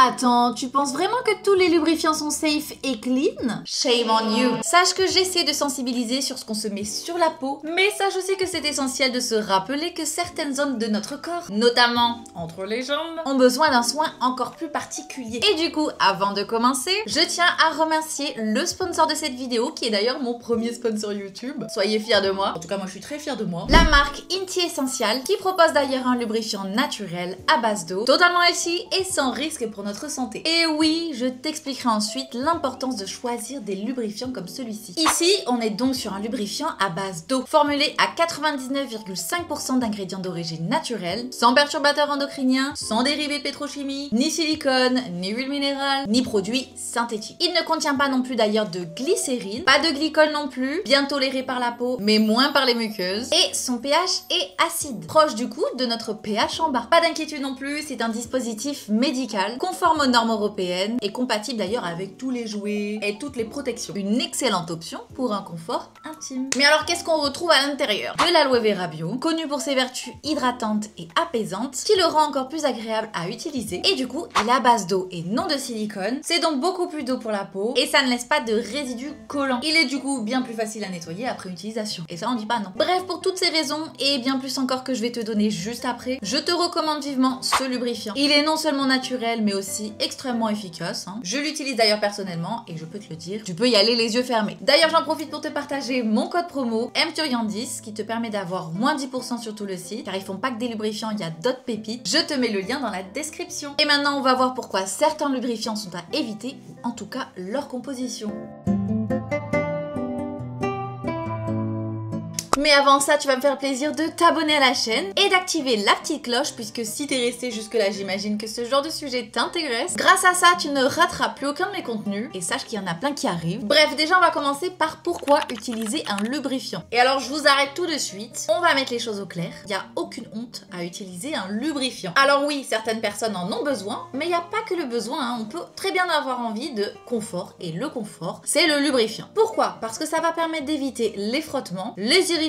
Attends, tu penses vraiment que tous les lubrifiants sont safe et clean? Shame on you. Sache que j'essaie de sensibiliser sur ce qu'on se met sur la peau, mais sache aussi que c'est essentiel de se rappeler que certaines zones de notre corps, notamment entre les jambes, ont besoin d'un soin encore plus particulier. Et du coup, avant de commencer, je tiens à remercier le sponsor de cette vidéo, qui est d'ailleurs mon premier sponsor YouTube. Soyez fiers de moi. En tout cas, moi je suis très fière de moi. La marque Inti Essential, qui propose d'ailleurs un lubrifiant naturel à base d'eau, totalement healthy et sans risque pour notre santé. Et oui, je t'expliquerai ensuite l'importance de choisir des lubrifiants comme celui-ci. Ici, on est donc sur un lubrifiant à base d'eau, formulé à 99,5% d'ingrédients d'origine naturelle, sans perturbateurs endocriniens, sans dérivés de pétrochimie, ni silicone, ni huile minérale, ni produits synthétiques. Il ne contient pas non plus d'ailleurs de glycérine, pas de glycol non plus, bien toléré par la peau, mais moins par les muqueuses, et son pH est acide, proche du coup de notre pH en bas. Pas d'inquiétude non plus, c'est un dispositif médical, conforme aux normes européennes et compatible d'ailleurs avec tous les jouets et toutes les protections. Une excellente option pour un confort intime. Mais alors qu'est-ce qu'on retrouve à l'intérieur? De l'aloe vera bio, connu pour ses vertus hydratantes et apaisantes, qui le rend encore plus agréable à utiliser. Et du coup, il est à base d'eau et non de silicone. C'est donc beaucoup plus d'eau pour la peau et ça ne laisse pas de résidus collants. Il est du coup bien plus facile à nettoyer après utilisation. Et ça on dit pas non. Bref, pour toutes ces raisons et bien plus encore que je vais te donner juste après, je te recommande vivement ce lubrifiant. Il est non seulement naturel mais aussi extrêmement efficace. Je l'utilise d'ailleurs personnellement et je peux te le dire, tu peux y aller les yeux fermés. D'ailleurs, j'en profite pour te partager mon code promo MTurian10 qui te permet d'avoir moins 10% sur tout le site, car ils font pas que des lubrifiants, il y a d'autres pépites. Je te mets le lien dans la description. Et maintenant, on va voir pourquoi certains lubrifiants sont à éviter, ou en tout cas leur composition. Mais avant ça, tu vas me faire plaisir de t'abonner à la chaîne et d'activer la petite cloche, puisque si t'es resté jusque là, j'imagine que ce genre de sujet t'intéresse. Grâce à ça, tu ne rateras plus aucun de mes contenus et sache qu'il y en a plein qui arrivent. Bref, déjà on va commencer par pourquoi utiliser un lubrifiant. Et alors je vous arrête tout de suite, on va mettre les choses au clair. Il n'y a aucune honte à utiliser un lubrifiant. Alors oui, certaines personnes en ont besoin, mais il n'y a pas que le besoin, on peut très bien avoir envie de confort, et le confort, c'est le lubrifiant. Pourquoi? Parce que ça va permettre d'éviter les frottements, les irritations,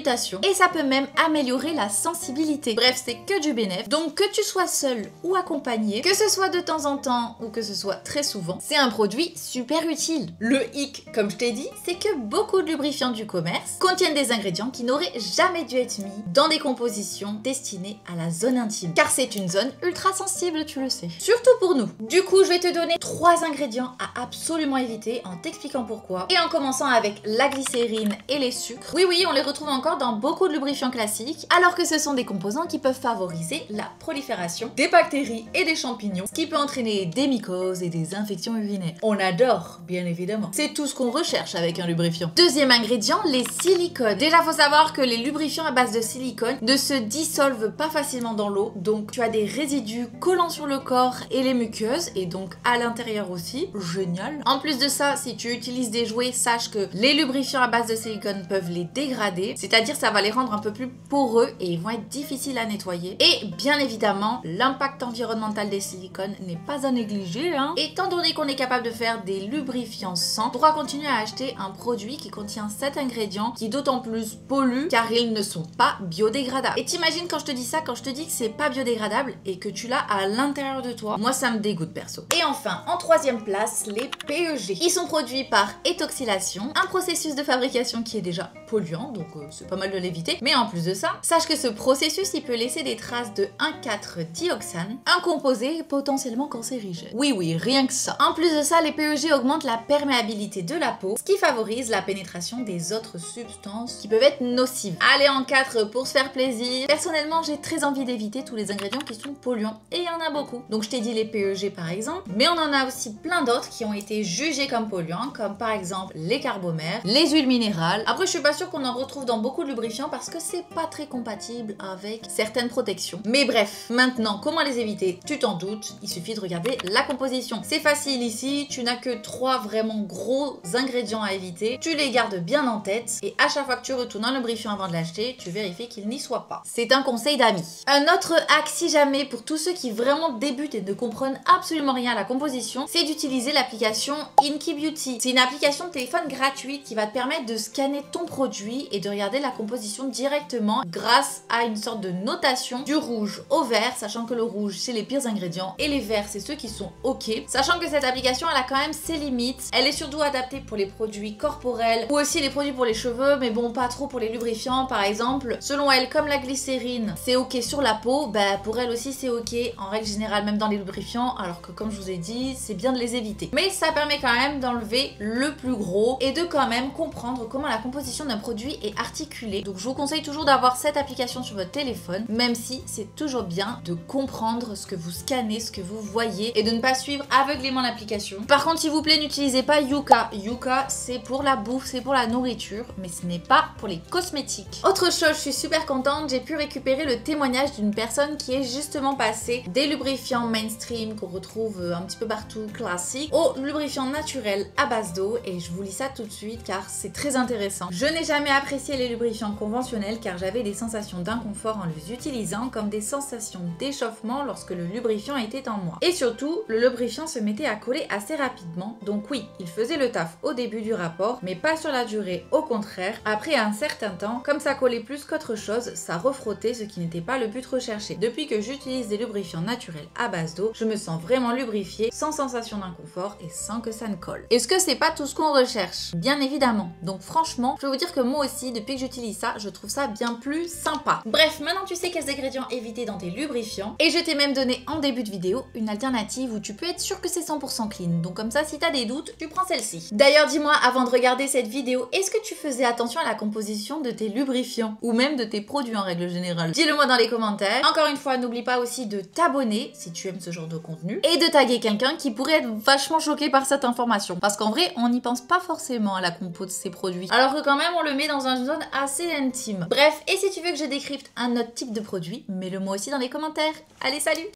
et ça peut même améliorer la sensibilité. Bref, c'est que du bénéfice. Donc que tu sois seul ou accompagné, que ce soit de temps en temps ou que ce soit très souvent, c'est un produit super utile. Le hic, comme je t'ai dit, c'est que beaucoup de lubrifiants du commerce contiennent des ingrédients qui n'auraient jamais dû être mis dans des compositions destinées à la zone intime. Car c'est une zone ultra sensible, tu le sais. Surtout pour nous. Du coup, je vais te donner 3 ingrédients à absolument éviter en t'expliquant pourquoi. Et en commençant avec la glycérine et les sucres. Oui, on les retrouve encore dans beaucoup de lubrifiants classiques, alors que ce sont des composants qui peuvent favoriser la prolifération des bactéries et des champignons, ce qui peut entraîner des mycoses et des infections urinaires. On adore, bien évidemment. C'est tout ce qu'on recherche avec un lubrifiant. Deuxième ingrédient, les silicones. Déjà, faut savoir que les lubrifiants à base de silicone ne se dissolvent pas facilement dans l'eau, donc tu as des résidus collants sur le corps et les muqueuses, et donc à l'intérieur aussi. Génial. En plus de ça, si tu utilises des jouets, sache que les lubrifiants à base de silicone peuvent les dégrader, c'est-à-dire ça va les rendre un peu plus poreux et ils vont être difficiles à nettoyer. Et bien évidemment, l'impact environnemental des silicones n'est pas à négliger. Étant donné qu'on est capable de faire des lubrifiants sans, pourra continuer à acheter un produit qui contient cet ingrédient qui d'autant plus pollue car ils ne sont pas biodégradables. Et t'imagines quand je te dis ça, quand je te dis que c'est pas biodégradable et que tu l'as à l'intérieur de toi, moi ça me dégoûte perso. Et enfin, en troisième place, les PEG. Ils sont produits par étoxylation, un processus de fabrication qui est déjà polluant, donc c'est pas mal de l'éviter. Mais en plus de ça, sache que ce processus, il peut laisser des traces de 1,4-dioxane, un composé potentiellement cancérigène. Oui, rien que ça. En plus de ça, les PEG augmentent la perméabilité de la peau, ce qui favorise la pénétration des autres substances qui peuvent être nocives. Allez, en 4 pour se faire plaisir. Personnellement, j'ai très envie d'éviter tous les ingrédients qui sont polluants, et il y en a beaucoup. Donc je t'ai dit les PEG par exemple, mais on en a aussi plein d'autres qui ont été jugés comme polluants, comme par exemple les carbomères, les huiles minérales. Après, je suis pas sûre qu'on en retrouve dans beaucoup de lubrifiants parce que c'est pas très compatible avec certaines protections. Mais bref, maintenant, comment les éviter? Tu t'en doutes, il suffit de regarder la composition. C'est facile ici, tu n'as que 3 vraiment gros ingrédients à éviter. Tu les gardes bien en tête et à chaque fois que tu retournes un lubrifiant avant de l'acheter, tu vérifies qu'il n'y soit pas. C'est un conseil d'amis. Un autre hack si jamais pour tous ceux qui vraiment débutent et ne comprennent absolument rien à la composition, c'est d'utiliser l'application Inky Beauty. C'est une application de téléphone gratuite qui va te permettre de scanner ton produit et de regarder regarder la composition directement grâce à une sorte de notation du rouge au vert, sachant que le rouge c'est les pires ingrédients et les verts c'est ceux qui sont ok. Sachant que cette application elle a quand même ses limites, elle est surtout adaptée pour les produits corporels ou aussi les produits pour les cheveux, mais bon pas trop pour les lubrifiants par exemple. Selon elle, comme la glycérine c'est ok sur la peau, bah pour elle aussi c'est ok en règle générale même dans les lubrifiants, alors que comme je vous ai dit c'est bien de les éviter. Mais ça permet quand même d'enlever le plus gros et de quand même comprendre comment la composition d'un produit est articulée. Donc je vous conseille toujours d'avoir cette application sur votre téléphone, même si c'est toujours bien de comprendre ce que vous scannez, ce que vous voyez et de ne pas suivre aveuglément l'application. Par contre s'il vous plaît n'utilisez pas Yuka. Yuka c'est pour la bouffe, c'est pour la nourriture, mais ce n'est pas pour les cosmétiques. Autre chose, je suis super contente, j'ai pu récupérer le témoignage d'une personne qui est justement passée des lubrifiants mainstream qu'on retrouve un petit peu partout classiques aux lubrifiants naturels à base d'eau, et je vous lis ça tout de suite car c'est très intéressant. Je n'ai jamais apprécié les lubrifiants conventionnels car j'avais des sensations d'inconfort en les utilisant, comme des sensations d'échauffement lorsque le lubrifiant était en moi. Et surtout, le lubrifiant se mettait à coller assez rapidement, donc oui, il faisait le taf au début du rapport, mais pas sur la durée. Au contraire, après un certain temps, comme ça collait plus qu'autre chose, ça refrottait, ce qui n'était pas le but recherché. Depuis que j'utilise des lubrifiants naturels à base d'eau, je me sens vraiment lubrifiée, sans sensation d'inconfort et sans que ça ne colle. Est-ce que c'est pas tout ce qu'on recherche? Bien évidemment. Donc franchement, je peux vous dire que moi aussi, depuis que j'utilise ça, je trouve ça bien plus sympa. Bref, maintenant tu sais quels ingrédients éviter dans tes lubrifiants, et je t'ai même donné en début de vidéo une alternative où tu peux être sûr que c'est 100% clean. Donc comme ça, si t'as des doutes, tu prends celle-ci. D'ailleurs, dis-moi avant de regarder cette vidéo, est-ce que tu faisais attention à la composition de tes lubrifiants ou même de tes produits en règle générale? Dis-le moi dans les commentaires. Encore une fois, n'oublie pas aussi de t'abonner si tu aimes ce genre de contenu et de taguer quelqu'un qui pourrait être vachement choqué par cette information, parce qu'en vrai on n'y pense pas forcément à la compo de ces produits, alors que quand même on le met dans une zone assez intime. Bref, et si tu veux que je décrypte un autre type de produit, mets-le moi aussi dans les commentaires. Allez, salut!